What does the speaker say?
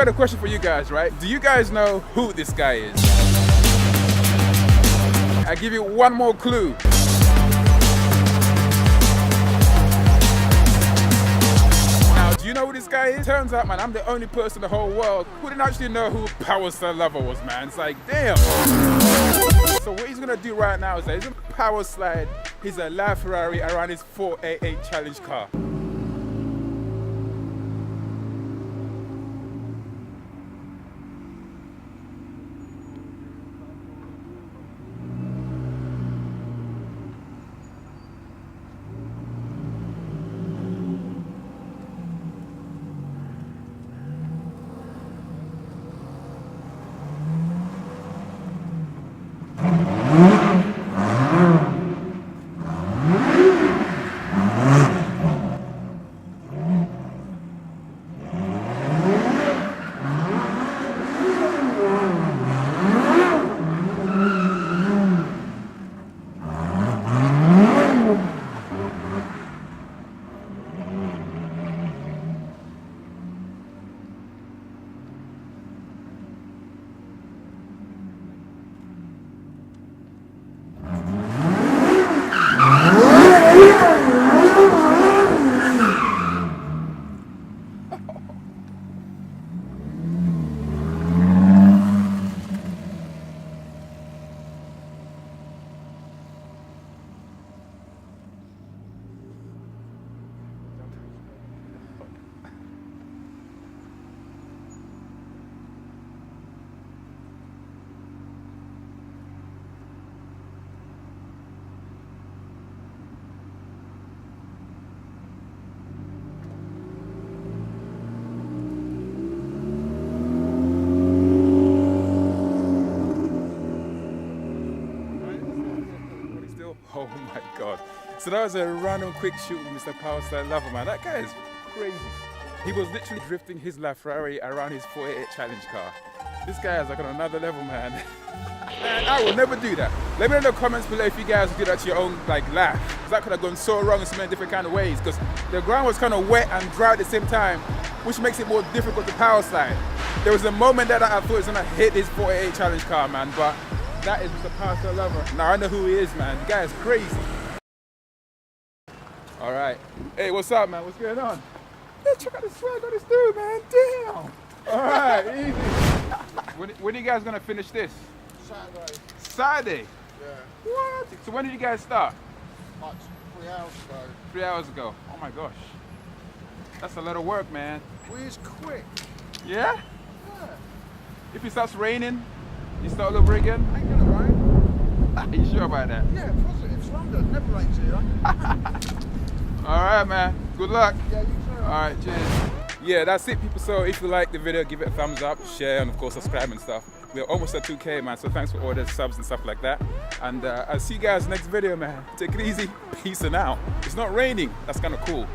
got a question for you guys, right? Do you guys know who this guy is? I give you one more clue. Now, do you know who this guy is? Turns out, man, I'm the only person in the whole world who didn't actually know who Power Slide Lover was, man. It's like, damn. So what he's gonna do right now is that he's gonna power slide his LaFerrari around his 488 challenge car. Oh my God. So that was a random quick shoot with Mr. Power Slide Lover, man. That guy is crazy. He was literally drifting his LaFerrari around his 488 challenge car. This guy is like on another level, man. Man, I will never do that. Let me know in the comments below if you guys do that to your own like lap. Because that could have gone so wrong in so many different kind of ways. Because the ground was kind of wet and dry at the same time, which makes it more difficult to power slide. There was a moment that I thought it was gonna hit his 488 challenge car, man, but that is Mr. Power Slide Lover. Now I know who he is, man. The guy is crazy. All right. Hey, what's up, man? What's going on? Yeah, check out the swag on this dude, man. Damn. All right, easy. When are you guys gonna finish this? Saturday. Saturday? Yeah. What? So when did you guys start? Like 3 hours ago. 3 hours ago. Oh my gosh. That's a lot of work, man. We is quick. Yeah? Yeah. If it starts raining, you start all over again? Ain't gonna rain. Are you sure about that? Yeah, positive. It's London. Never rains here. All right, man. Good luck. Yeah, you too. All right, cheers. Yeah, that's it, people. So if you like the video, give it a thumbs up, share, and of course subscribe and stuff. We're almost at 2K, man, so thanks for all the subs and stuff like that. And I'll see you guys next video, man. Take it easy. Peace and out. It's not raining. That's kind of cool.